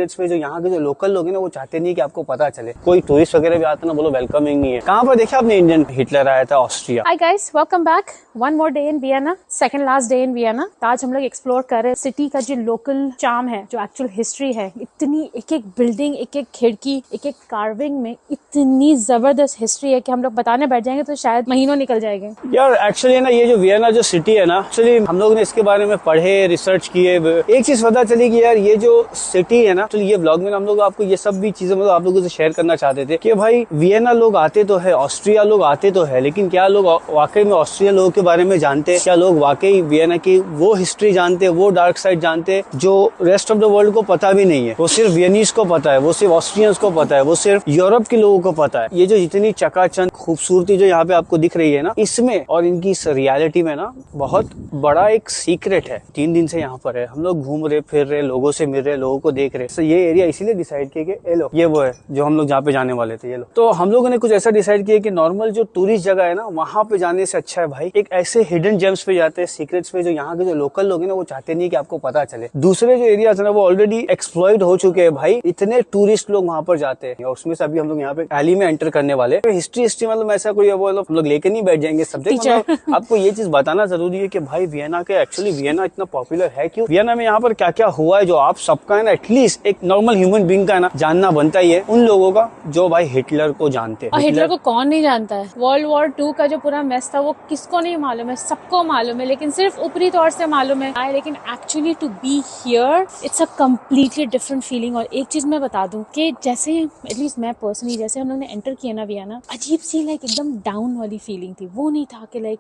पे जो यहाँ के जो लोकल लोग हैं ना वो चाहते नहीं कि आपको पता चले। कोई टूरिस्ट वगैरह भी आता ना बोलो वेलकमिंग नहीं है। कहाँ पर देखा आपने इंडियन हिटलर आया था Austria. Hi guys, welcome back. One more day in Vienna, second last day in Vienna. आज हम लोग एक्सप्लोर कर रहे हैं सिटी का जो लोकल चार्म है, जो एक्चुअल हिस्ट्री है। इतनी एक एक बिल्डिंग, एक एक खिड़की, एक एक कार्विंग में इतनी जबरदस्त हिस्ट्री है कि हम लोग बताने बैठ जाएंगे तो शायद महीनों निकल जाएंगे। यार एक्चुअली ना ये जो वियना जो सिटी है ना, एक्चुअली हम लोग ने इसके बारे में पढ़े, रिसर्च किए, एक चीज पता चली कि यार ये जो सिटी है ना, तो ये ब्लॉग में हम लोग आपको ये सब भी चीजें मतलब आप लोगों से शेयर करना चाहते थे कि भाई वियना लोग आते तो है, ऑस्ट्रिया लोग आते तो है, लेकिन क्या लोग वाकई में ऑस्ट्रिया लोगों के बारे में जानते हैं? क्या लोग वाकई वियना की वो हिस्ट्री जानते हैं, वो डार्क साइड जानते हैं जो रेस्ट ऑफ द वर्ल्ड को पता भी नहीं है? वो सिर्फ वियनीज को पता है, वो सिर्फ ऑस्ट्रियंस को पता है, वो सिर्फ यूरोप के लोगों को पता है। ये जो जितनी चकाचौंध खूबसूरती जो यहाँ पे आपको दिख रही है ना, इसमें और इनकी इस रियलिटी में ना बहुत बड़ा एक सीक्रेट है। 3 दिन से यहाँ पर है, हम लोग घूम रहे फिर रहे, लोगों से मिल रहे, लोगों को देख रहे। तो ये एरिया इसीलिए डिसाइड किया कि ये लो, ये वो है जो हम लोग जहाँ पे जाने वाले थे, ये लो। तो हम लोगों ने कुछ ऐसा डिसाइड किया कि नॉर्मल जो टूरिस्ट जगह है ना, वहाँ पे जाने से अच्छा है भाई एक ऐसे हिडन जेम्स पे जाते हैं, सीक्रेट्स पे, जो यहाँ के जो लोकल लोग हैं ना वो चाहते नहीं कि आपको पता चले। दूसरे जो एरिया है ना वो ऑलरेडी एक्सप्लॉइट हो चुके हैं भाई, इतने टूरिस्ट लोग वहाँ पर जाते हैं और उसमें से अभी हम लोग यहाँ पे एली में एंटर करने वाले। तो हिस्ट्री मतलब ऐसा कोई वो हम लोग लेके नहीं बैठ जाएंगे सब्जेक्ट। मतलब आपको ये चीज बताना जरूरी है कि भाई वियना के एक्चुअली वियना इतना पॉपुलर है क्यों, वियना में यहाँ पर क्या क्या हुआ है जो आप सबका है ना एटलीस्ट एक नॉर्मल ह्यूमन बीइंग का ना जानना बनता ही है उन लोगों का जो भाई हिटलर को जानते हैं। और हिटलर को कौन नहीं जानता है? वर्ल्ड वॉर 2 का जो पूरा मेस था वो किसको नहीं मालूम है? सबको मालूम है, लेकिन सिर्फ ऊपरी तौर से मालूम है। लेकिन actually to be here it's a completely different feeling. और एक चीज मैं बता दूं कि जैसे एटलीस्ट मैं पर्सनली जैसे हम लोग ने एंटर किया ना वियना, अजीब सी लाइक एकदम डाउन वाली फीलिंग थी। वो नहीं था कि like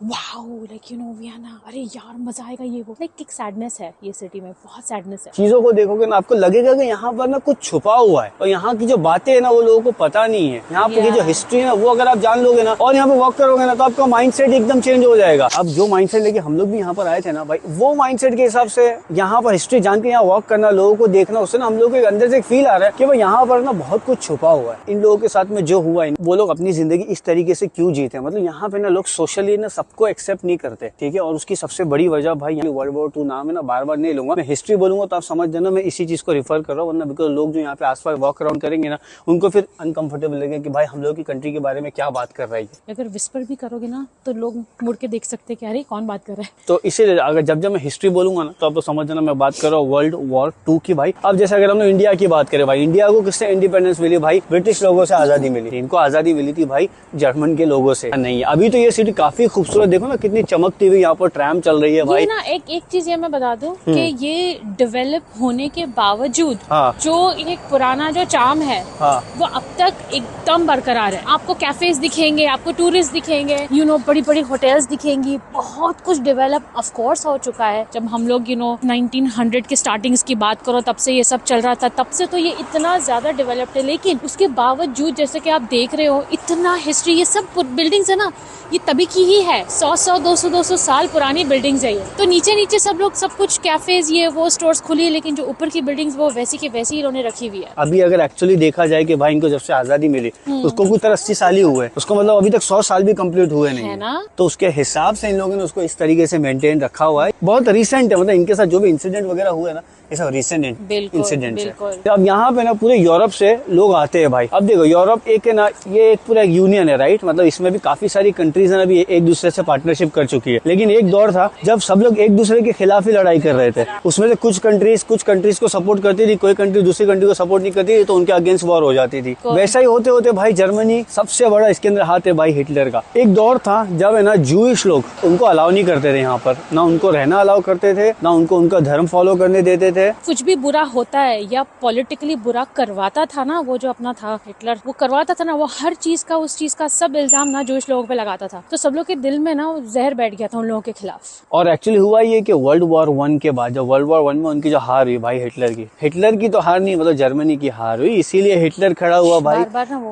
wow like you know Vienna, अरे यार मजा आएगा ये वो। लाइक एक सैडनेस है ये सिटी में, बहुत सैडनेस है। चीजों को देखोगे ना आपको लगेगा कि यहाँ पर ना कुछ छुपा हुआ है और यहाँ की जो बातें है ना वो लोगों को पता नहीं है। यहाँ की जो हिस्ट्री है ना वो अगर आप जान लोगे ना और यहाँ पे वॉक करोगे ना तो आपका माइंडसेट एकदम चेंज हो जाएगा। अब जो माइंडसेट लेके हम लोग भी यहाँ पर आए थे ना भाई, वो माइंडसेट के हिसाब से यहाँ पर हिस्ट्री जान के यहाँ वॉक करना, लोगों को देखना, उससे ना हम लोग के अंदर से एक फील आ रहा है कि भाई यहाँ पर ना बहुत कुछ छुपा हुआ है। इन लोगों के साथ में जो हुआ है, वो लोग अपनी जिंदगी इस तरीके से क्यों जीते, मतलब यहाँ पे ना लोग सोशली ना सबको एक्सेप्ट नहीं करते, ठीक है। और उसकी सबसे बड़ी वजह भाई वर्ल्ड वॉर 2 नाम है ना, बार बार नहीं लूंगा मैं, हिस्ट्री बोलूंगा तो आप समझ जाना मैं इसी चीज को रिफर कर रहा हूँ। वरना बिकॉज लोग जो यहाँ पे आसपास वॉक अराउंड करेंगे ना उनको फिर अनकंफर्टेबल लगेगा कि भाई हम लोग की कंट्री के बारे में क्या बात कर रही है। अगर विस्पर भी करोगे ना तो लोग मुड़ के देख सकते हैं कि अरे कौन बात कर रहा है। तो इसीलिए अगर जब मैं हिस्ट्री बोलूंगा ना तो आप समझ जाना मैं बात कर रहा हूँ वर्ल्ड वॉर 2 की भाई। अब जैसे अगर हम लोग इंडिया की बात करें भाई, इंडिया को किससे इंडिपेंडेंस मिली भाई? ब्रिटिश लोगों से आजादी मिली थी। इनको आजादी मिली थी भाई जर्मन के लोगों से नहीं। अभी तो ये सिटी काफी खूबसूरत, देखो ना कितनी चमकती हुई यहाँ पर ट्रैम चल रही है भाई। ना एक चीज ये मैं बता दूं कि ये डेवलप होने के बावजूद जो एक पुराना जो चार्म है वो अब तक एकदम बरकरार है। आपको कैफेज दिखेंगे, आपको टूरिस्ट दिखेंगे, यू नो बड़ी बड़ी होटल्स दिखेंगी, बहुत कुछ डेवलप ऑफ कोर्स हो चुका है। जब हम लोग यू नो 1900 के स्टार्टिंग्स की बात करो तब से ये सब चल रहा था, तब से तो ये इतना ज्यादा डेवलप्ड है। लेकिन उसके बावजूद जैसे कि आप देख रहे हो इतना हिस्ट्री, ये सब बिल्डिंग्स है ना ये तभी की ही है। 100-200 साल पुरानी बिल्डिंग्स है ये। तो नीचे सब लोग सब कुछ कैफेज ये वो स्टोर्स खुली, लेकिन जो ऊपर की बिल्डिंग्स वो वैसी की वैसी इन्होंने रखी हुई है। अभी अगर एक्चुअली देखा जाए कि भाई इनको जब से आजादी मिली उसको कुछ 80 साल ही हुए, उसको मतलब अभी तक 100 साल भी कंप्लीट हुए नहीं है ना। तो उसके हिसाब से इन लोगों ने उसको इस तरीके से मेंटेन रखा हुआ है। बहुत रिसेंट है, मतलब इनके साथ जो भी इंसिडेंट वगैरह हुए ना ये सब रिसेंट इंसिडेंट है। अब यहाँ पे ना पूरे यूरोप से लोग आते हैं भाई। अब देखो यूरोप एक है ना, ये एक पूरा यूनियन है राइट, मतलब इसमें भी काफी सारी कंट्रीज है अभी एक दूसरे से पार्टनरशिप कर चुकी है। लेकिन एक दौर था जब सब लोग एक दूसरे के खिलाफ ही लड़ाई कर रहे थे। उसमें से कुछ कंट्रीज को सपोर्ट करती थी, कोई कंट्री दूसरी कंट्री को सपोर्ट नहीं करती थी, तो उनके अगेंस्ट वॉर हो जाती थी। वैसा ही होते होते भाई जर्मनी सबसे बड़ा इसके अंदर हाथ है भाई हिटलर का। एक दौर था जब है ना जूइश लोग उनको अलाउ नहीं करते थे यहाँ पर, ना उनको रहना अलाउ करते थे, ना उनको उनका धर्म फॉलो करने देते थे। कुछ भी बुरा होता है या पॉलिटिकली बुरा करवाता था ना, वो जो अपना था हिटलर, वो करवाता था ना, वो हर चीज का उस चीज का सब इल्जाम ना जूइश लोगों पे लगाता था। तो सब लोग के दिल में ना जहर बैठ गया था उन लोगों के खिलाफ। और एक्चुअली हुआ ये कि वर्ल्ड वॉर 1 के बाद, जब वर्ल्ड वॉर 1 में उनकी जो हार हुई भाई हिटलर की तो हार नहीं, मतलब जर्मनी की हार हुई। इसीलिए हिटलर खड़ा हुआ भाई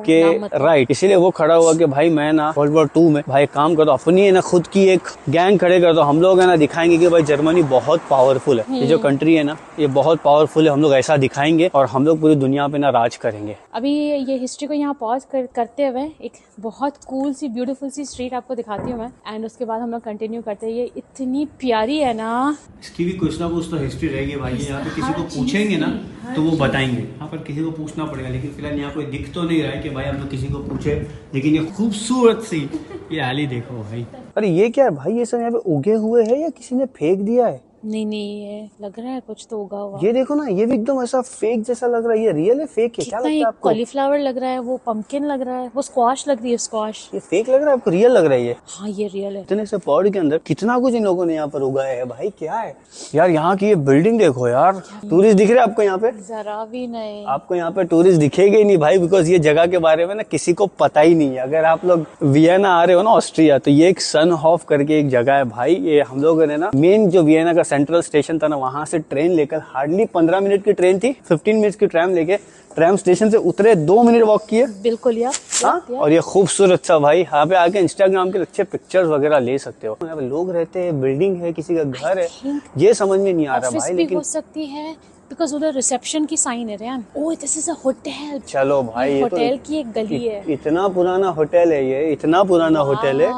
के राइट, इसीलिए वो खड़ा हुआ कि भाई मैं ना वर्ल्ड वॉर 2 में भाई काम कर दो, अपनी है ना खुद की एक गैंग खड़े कर दो, हम लोग है ना दिखाएंगे कि भाई जर्मनी बहुत पावरफुल है। ये जो कंट्री है ना ये बहुत पावरफुल है, हम लोग ऐसा दिखाएंगे और हम लोग पूरी दुनिया पे ना राज करेंगे। अभी ये हिस्ट्री को यहाँ पॉज करते हुए एक बहुत कूल सी ब्यूटीफुल सी स्ट्रीट आपको दिखाती हूँ मैं, एंड उसके बाद हम लोग कंटिन्यू करते हैं। ये इतनी प्यारी है ना, इसकी भी कुछ ना कुछ तो हिस्ट्री रहेगी भाई। यहाँ पे किसी को पूछेंगे ना तो वो बताएंगे, यहाँ पर किसी को पूछना पड़ेगा, लेकिन फिलहाल यहाँ कोई दिख तो नहीं रहा है कि भाई हम लोग किसी को पूछे। लेकिन ये खूबसूरत सी ये आली देखो भाई। अरे ये क्या है भाई, ये सब यहाँ पे उगे हुए है या किसी ने फेंक दिया है? नहीं ये लग रहा है कुछ तो उगा हुआ। ये देखो ना, ये भी एकदम ऐसा फेक जैसा लग रहा है। ये रियल है फेक है? क्या लगता है आपको? कॉलीफ्लावर लग रहा है, वो पंपकिन लग रहा है, वो स्क्वाश लग रही है स्क्वाश। ये फेक लग रहा है आपको? रियल लग रहा है ये? हाँ ये रियल है। इतने से पॉड के अंदर कितना कुछ इन लोगों ने यहाँ पर उगाया है भाई। क्या है यार, यहाँ की ये बिल्डिंग देखो यार। टूरिस्ट दिख रहे हैं आपको यहाँ पे? जरा भी नहीं। आपको यहाँ पे टूरिस्ट दिखेगा ही नहीं भाई, बिकॉज ये जगह के बारे में ना किसी को पता ही नहीं है। अगर आप लोग वियना आ रहे हो ना ऑस्ट्रिया, तो ये एक सनहॉफ करके एक जगह है भाई। ये हम लोगों ने ना मेन जो वियना का सेंट्रल स्टेशन था, वहां से ट्रेन लेकर हार्डली 15 मिनट की ट्रेन थी, 15 मिनट की ट्रैम लेके ट्रैम स्टेशन से उतरे, 2 मिनट वॉक किए। बिल्कुल यार। हाँ, और ये खूबसूरत सा भाई, यहाँ पे आके इंस्टाग्राम के अच्छे पिक्चर्स वगैरह ले सकते हो। यहाँ पे लोग रहते हैं, बिल्डिंग है, किसी का घर है, ये समझ में नहीं आ रहा भाई। लेकिन हो सकती है बिकॉज उधर रिसेप्शन की साइन है रेयान। Oh this is a hotel. चलो भाई, ये होटल की एक गली है। इतना पुराना होटल है ये, इतना पुराना होटल है।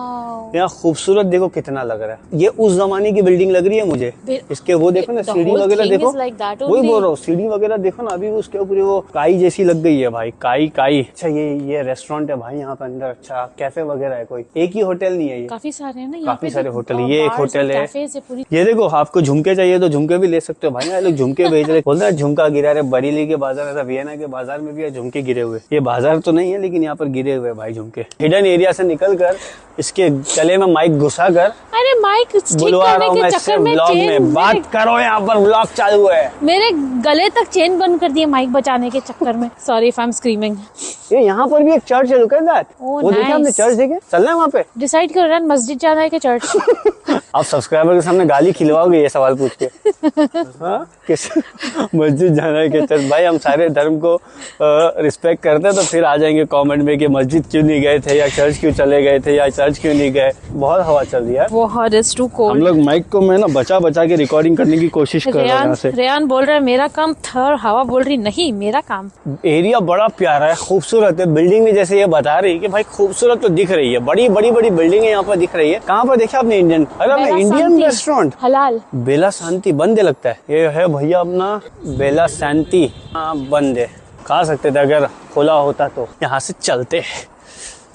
यहाँ खूबसूरत देखो कितना लग रहा है। ये उस जमाने की बिल्डिंग लग रही है मुझे। इसके वो देखो ना, सीढ़ी वगैरह देखो, वही बोल रहा हूँ, सीढ़ी वगैरह देखो ना। अभी उसके ऊपर वो काई जैसी लग गई है भाई, काई। अच्छा ये रेस्टोरेंट है भाई यहाँ पे अंदर। अच्छा कैफे वगैरह है, कोई एक ही होटल नहीं है ये, काफी सारे हैं ना, काफी सारे होटल। ये एक होटल है। पूरी। ये देखो, आपको झुमके चाहिए तो झुमके भी ले सकते हो भाई। यहाँ लोग झुमके बेच रहे, बोलते हैं झुमका गिरा रहे। बरेली के बाजार, ऐसा वियना के बाजार में भी झुमके गिरे हुए। ये बाजार तो नहीं है, लेकिन यहाँ पर गिरे हुए भाई झुमके। हिडन एरिया से निकल कर इसके गले में माइक घुसा कर, अरे माइक बुलवा रहा हूँ मैं इससे ब्लॉग में, बात करो, यहाँ पर ब्लॉग चालू है। मेरे गले तक चेन बंद कर दिया माइक बचाने के चक्कर में। Sorry if I am screaming. ये यहाँ पर भी एक चर्च है, लुक एट दैट। वो देखा आपने चर्च देखे? चलना है वहाँ पे? डिसाइड कर रहा है मस्जिद जाना है कि चर्च। आप सब्सक्राइबर के सामने गाली खिलवाओगे ये सवाल पूछ के? हाँ, किस मस्जिद जाना है कि चर्च? भाई हम सारे धर्म को रिस्पेक्ट करते हैं, तो फिर आ जाएंगे कमेंट में कि मस्जिद क्यों नहीं गए थे, या चर्च क्यों चले गए थे, या चर्च क्यों नहीं गए। बहुत हवा चल रही है। बहुत इज टू कोल्ड। हम लोग माइक को मैं ना बचा के रिकॉर्डिंग करने की कोशिश कर रहे हैं। रेयान बोल रहा है मेरा काम था, हवा बोल रही नहीं मेरा काम। एरिया बड़ा प्यारा है, खूबसूरत है। बिल्डिंग भी जैसे ये बता रही है कि भाई खूबसूरत तो दिख रही है, बड़ी बिल्डिंग है यहाँ पर दिख रही है। कहाँ पर देखा आपने? इंडियन, अरे इंडियन रेस्टोरेंट हलाल बेला शांति बंद लगता है। ये है भैया अपना बेला शांति, बंद है। खा सकते थे अगर खुला होता तो। यहाँ से चलते हैं।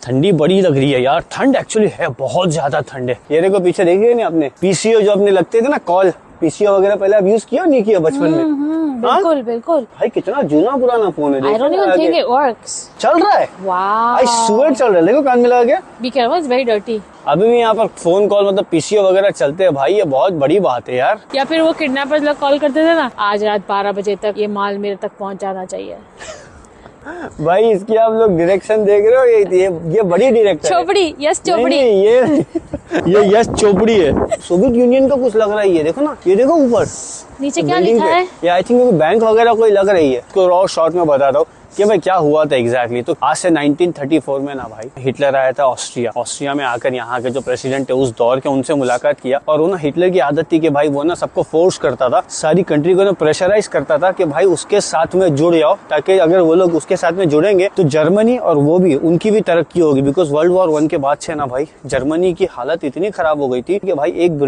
ठंडी बड़ी लग रही है यार, ठंड एक्चुअली है, बहुत ज्यादा ठंड है। ये देखो पीछे देखिए नहीं आपने, पीसीओ जो अपने लगते थे ना, कॉल पीसीओ वगैरह, पहले आप यूज किया नहीं किया बचपन में? बिल्कुल भाई कितना जुना पुराना फोन है। I don't even think it works. चल रहा है। Wow. आई स्वेयर चल रहा है। देखो कान में लगा गया। Be careful, it's very dirty. अभी भी यहाँ पर फोन कॉल मतलब पीसीओ वगैरह चलते हैं भाई, ये बहुत बड़ी बात है यार। या फिर वो किडनैपर्स लोग कॉल करते थे ना, आज रात 12 बजे तक ये माल मेरे तक पहुँच जाना चाहिए। भाई इसकी आप लोग डायरेक्शन देख रहे हो, ये बड़ी डायरेक्टर चोपड़ी, यस चोपड़ी। ये यस चोपड़ी है। सोवियत यूनियन का कुछ लग रहा है। ये देखो ना, ये देखो ऊपर नीचे क्या लिखा है? ये आई थिंक बैंक वगैरह कोई लग रही है। इसको रॉ शॉर्ट में बताता हूँ कि भाई क्या हुआ था एग्जैक्टली। तो आज से 1934 में ना भाई हिटलर आया था ऑस्ट्रिया में आकर यहाँ के जो प्रेसिडेंट है उस दौर के, उनसे मुलाकात किया। और वो ना हिटलर की आदत थी कि भाई वो ना सबको फोर्स करता था, सारी कंट्री को ना प्रेशराइज करता था कि भाई उसके साथ में जुड़ जाओ, ताकि अगर वो लोग उसके साथ में जुड़ेंगे तो जर्मनी और वो भी उनकी भी तरक्की होगी। बिकॉज वर्ल्ड वॉर 1 के बाद से ना भाई जर्मनी की हालत इतनी खराब हो गई थी कि भाई एक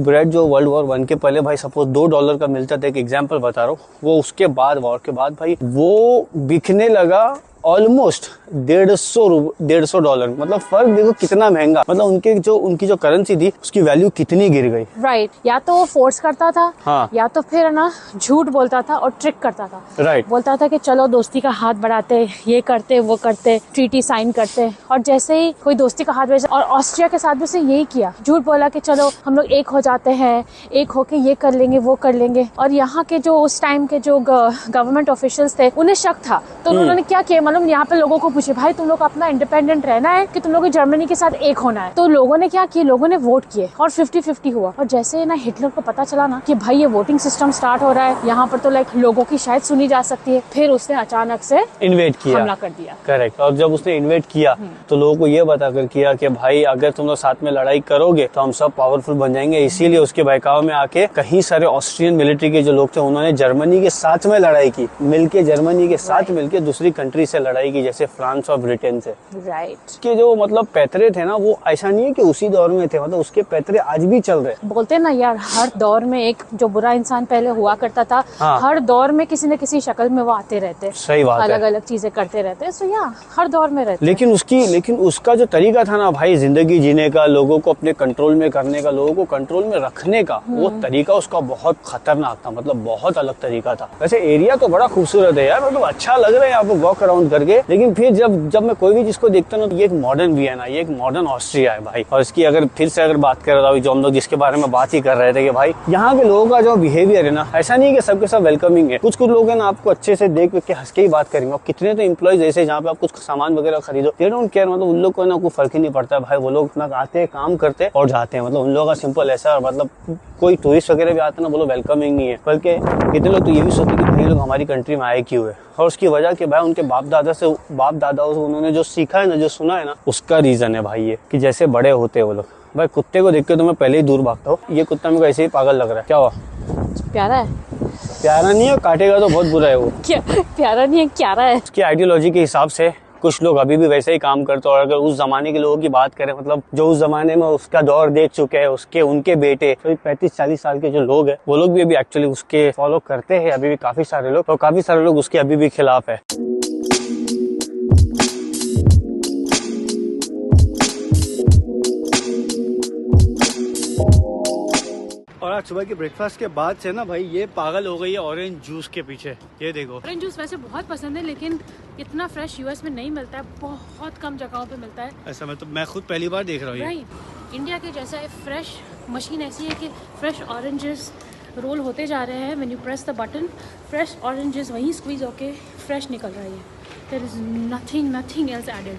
ब्रेड जो वर्ल्ड वॉर 1 के पहले भाई सपोज $2 का मिलता था, एक एग्जाम्पल बता रहा हूँ, वो उसके बाद वॉर के बाद भाई वो बिकने लगा ऑलमोस्ट $150 मतलब फर्क देखो कितना महंगा। मतलब उनकी जो करेंसी थी उसकी वैल्यू कितनी गिर गई। राइट या तो वो फोर्स करता था, हाँ, या तो फिर ना झूठ बोलता था और ट्रिक करता था। राइट, बोलता था कि चलो दोस्ती का हाथ बढ़ाते, ये करते वो करते, ट्रीटी साइन करते, और जैसे ही कोई दोस्ती का हाथ बढ़ा, और ऑस्ट्रिया के साथ भी उसे यही किया, झूठ बोला कि चलो हम लोग एक हो जाते हैं, एक होके ये कर लेंगे वो कर लेंगे। और यहाँ के जो उस टाइम के जो गवर्नमेंट ऑफिशियल्स थे उन्हें शक था, तो उन्होंने क्या किया, मतलब यहाँ पे लोगों को पूछे भाई तुम लोग अपना इंडिपेंडेंट रहना है कि तुम लोग जर्मनी के साथ एक होना है, तो लोगों ने क्या किया, लोगों ने वोट किए और 50-50 हुआ। और जैसे ना हिटलर को पता चला ना कि भाई ये वोटिंग सिस्टम स्टार्ट हो रहा है, यहाँ पर तो लाइक लोगों की शायद सुनी जा सकती है, फिर उसने अचानक से इन्वेट किया, हमला कर दिया। करेक्ट। और जब उसने इन्वेट किया तो लोगों को ये बताकर किया कि भाई अगर तुम लोग साथ में लड़ाई करोगे तो हम सब पावरफुल बन जाएंगे। इसीलिए उसके बहकाव में आके कई सारे ऑस्ट्रियन मिलिट्री के जो लोग थे उन्होंने जर्मनी के साथ में लड़ाई की, मिलके जर्मनी के साथ मिलके दूसरी कंट्री से लड़ाई की, जैसे फ्रांस और ब्रिटेन से। राइट। के जो मतलब पैतरे थे ना, वो ऐसा नहीं है कि उसी दौर में थे, मतलब उसके पैतरे आज भी चल रहे। बोलते ना यार, हर दौर में एक जो बुरा इंसान पहले हुआ करता था, हाँ। हर दौर में किसी न किसी शक्ल में वो आते रहते, सही बात है, अलग अलग चीजें करते रहते, सो या हर दौर में रहते। लेकिन उसका जो तरीका था ना भाई, जिंदगी जीने का, लोगों को अपने कंट्रोल में करने का, लोगों को कंट्रोल में रखने का, वो तरीका उसका बहुत खतरनाक था, मतलब बहुत अलग तरीका था। वैसे एरिया तो बड़ा खूबसूरत है यार, मतलब अच्छा लग रहा है यहाँ पे वॉक अराउंड करके। लेकिन फिर जब मैं कोई भी चीज को देखता हूँ, ये एक मॉडर्न वियना, ये एक मॉडर्न ऑस्ट्रिया है भाई। और इसकी अगर फिर से अगर बात कर रहा था, जो हम लोग जिसके बारे में बात ही कर रहे थे कि भाई यहाँ के लोगों का जो बिहेवियर है ना, ऐसा नहीं है कि सबके सब वेलकमिंग है। कुछ लोग है ना आपको अच्छे से देख के हंस के ही बात करेंगे। और कितने तो एम्प्लॉइज ऐसे जहाँ पे आप कुछ सामान वगैरह खरीदो, दे डोंट केयर, मतलब उन लोग को ना कोई फर्क ही नहीं पड़ता है भाई। वो लोग अपना आते हैं, काम करते और जाते हैं, मतलब उन लोगों का सिंपल ऐसा, मतलब कोई टूरिस्ट वगैरह भी आते हैं ना, वो लोग वेलकमिंग नहीं है। बल्कि कितने लोग तो ये भी सोचते कि भाई लोग हमारी कंट्री में आए क्यों है। और उसकी वजह कि भाई उनके बाप दादाओं से उन्होंने जो सीखा है ना, जो सुना है ना, उसका रीजन है भाई ये कि जैसे बड़े होते हैं वो लोग। भाई कुत्ते को देख के तो मैं पहले ही दूर भागता हूँ। ये कुत्ता मेरे को ऐसे ही पागल लग रहा है। क्या हुआ? प्यारा है। प्यारा नहीं है, काटेगा तो बहुत बुरा है वो। क्या प्यारा नहीं है, क्यारा है। उसकी आइडियोलॉजी के हिसाब से कुछ लोग अभी भी वैसे ही काम करते हैं। और अगर उस जमाने के लोगों की बात करें, मतलब जो उस जमाने में उसका दौर देख चुके हैं, उनके बेटे, तो 35-40 साल के जो लोग हैं, वो लोग भी अभी एक्चुअली उसके फॉलो करते हैं अभी भी काफी सारे लोग, और काफी सारे लोग उसके अभी भी खिलाफ है। और आज सुबह के ब्रेकफास्ट के बाद से ना भाई ये पागल हो गई है ऑरेंज जूस के पीछे। ये देखो, ऑरेंज जूस वैसे बहुत पसंद है, लेकिन इतना फ्रेश यूएस में नहीं मिलता है, बहुत कम जगहों पे मिलता है। ऐसा मैं खुद पहली बार देख रहा हूँ। राइट। इंडिया के जैसा फ्रेश मशीन ऐसी है कि फ्रेश ऑरेंजेस रोल होते जा रहे हैं। When you press the button, fresh oranges वहीं स्क्वीज होके फ्रेश निकल रही है। There is nothing else added.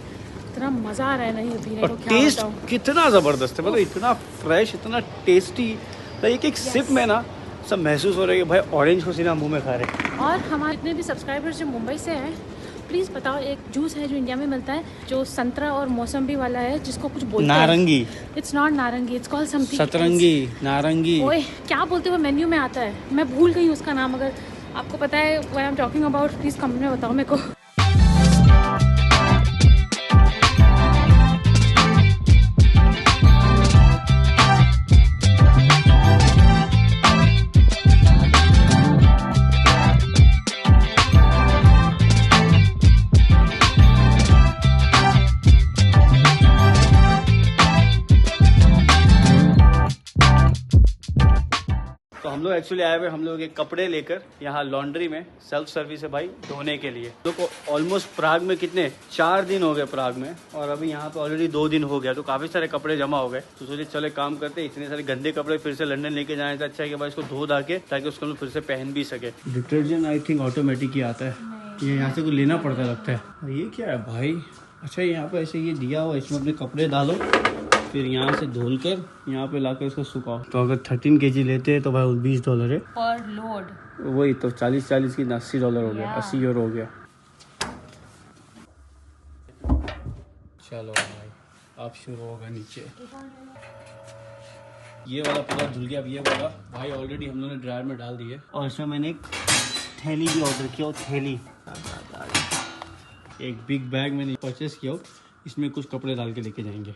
इतना मजा आ रहा है ना ये पीने को, क्या टेस्ट बताऊं। कितना जबरदस्त है, मतलब इतना फ्रेश, इतना टेस्टी। एक सिप में ना सब महसूस हो रहा है कि भाई ऑरेंज को सीधा मुंह में खा रहे। और हमारे जितने भी सब्सक्राइबर्स जो मुंबई से हैं, प्लीज बताओ, एक जूस है जो इंडिया में मिलता है जो संतरा और मौसम्बी वाला है, जिसको कुछ बोलते हैं नारंगी। इट्स नॉट नारंगी, इट्स कॉल्ड समथिंग सतरंगी, नारंगी। ओए क्या बोलते हो, मेन्यू में आता है, मैं भूल गई उसका नाम। अगर आपको पता है what I am talking about, please comment में बताओ मेरे को। तो हम लोग एक्चुअली आए हुए, हम लोग एक कपड़े लेकर यहाँ लॉन्ड्री में, सेल्फ सर्विस है भाई, धोने के लिए। लोग को ऑलमोस्ट प्राग में कितने 4 दिन हो गए प्राग में, और अभी यहाँ पे ऑलरेडी 2 दिन हो गया, तो काफी सारे कपड़े जमा हो गए। तो सोचे चले काम करते, इतने सारे गंदे कपड़े फिर से लंदन लेके जाने से अच्छा है कि भाई इसको धो धा के, ताकि उसको हम लोग फिर से पहन भी सके। डिटर्जेंट आई थिंक ऑटोमेटिक ही आता है, ये यहाँ से कुछ लेना पड़ता लगता है। ये क्या है भाई? अच्छा यहाँ पे ऐसे ये दिया हुआ, इसमें अपने कपड़े डालो, फिर यहाँ से धुल कर यहाँ पे लाकर इसको सुखाओ। तो अगर 13 kg लेते हैं तो भाई $20 है पर लोड। वही तो 40 की $80 हो गया, 80 यूरो हो गया। चलो भाई अब शुरू होगा नीचे। ये वाला पूरा धुल गया। अब ये वाला भाई ऑलरेडी हम लोगों ने ड्रायर में डाल दिए, और इसमें मैंने एक थैली भी ऑर्डर किया। और थैली एक बिग बैग मैंने परचेस किया, इसमें कुछ कपड़े डाल के लेके जाएंगे।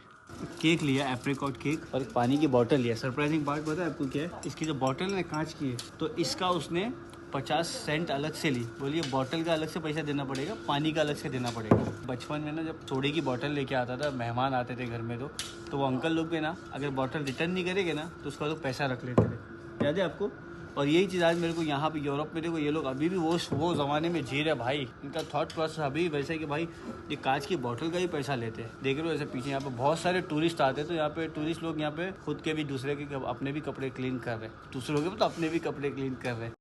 केक लिया, एप्रिकॉट केक, और एक पानी की बोतल लिया। सरप्राइजिंग पार्ट पता है आपको क्या है? इसकी जो बोतल है कांच की है, तो इसका उसने 50 सेंट अलग से ली। बोलिए बोतल का अलग से पैसा देना पड़ेगा, पानी का अलग से देना पड़ेगा। बचपन में ना जब सोडे की बोतल लेके आता था, मेहमान आते थे घर में, तो वो अंकल लोग भी ना अगर बोतल रिटर्न नहीं करेंगे ना, तो उसका लोग पैसा रख लेते थे। याद है आपको? और यही चीज़ आज मेरे को यहाँ पे यूरोप में देखो, ये लोग अभी भी वो ज़माने में जी रहे भाई। इनका थॉट प्रोसेस अभी वैसे है कि भाई ये कांच की बोतल का ही पैसा लेते हैं। देख रहे हो ऐसे पीछे यहाँ पे बहुत सारे टूरिस्ट आते हैं, तो यहाँ पे टूरिस्ट लोग यहाँ पे खुद के भी, दूसरे के, अपने भी कपड़े क्लीन कर रहे हैं, दूसरों के तो अपने भी कपड़े क्लीन कर रहे हैं।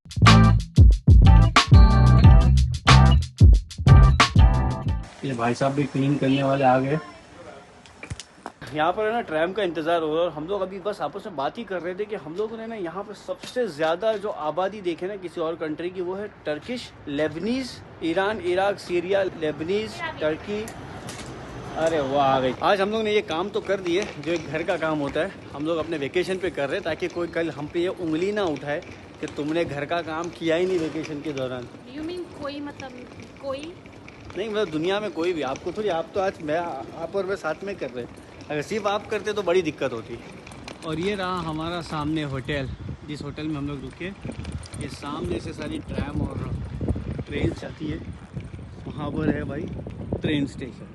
ये भाई साहब भी क्लीन करने वाले आ गए। यहाँ पर है ना ट्रैम का इंतज़ार हो रहा है और हम लोग अभी बस आपस में बात ही कर रहे थे कि हम लोगों ने ना यहाँ पर सबसे ज़्यादा जो आबादी देखे ना किसी और कंट्री की, वो है Turkish, Leibniz, Iran, Iraq, Syria, Leibniz, Turkey. अरे वाह आ गई। आज हम लोग ने ये काम तो कर दिए जो एक घर का काम होता है, हम लोग अपने वेकेशन पे कर रहे हैं ताकि कोई कल हम पे ये उंगली ना उठाए कि तुमने घर का काम किया ही नहीं वेकेशन के दौरान। यू मीन कोई, मतलब कोई नहीं, मतलब दुनिया में कोई भी, आपको थोड़ी, आप तो आज मैं आप और मैं साथ में कर रहे हैं, अगर सिर्फ आप करते तो बड़ी दिक्कत होती। और ये रहा हमारा सामने होटल, जिस होटल में हम लोग रुके। ये सामने से सारी ट्रैम और ट्रेन चलती है, वहाँ पर है भाई ट्रेन स्टेशन।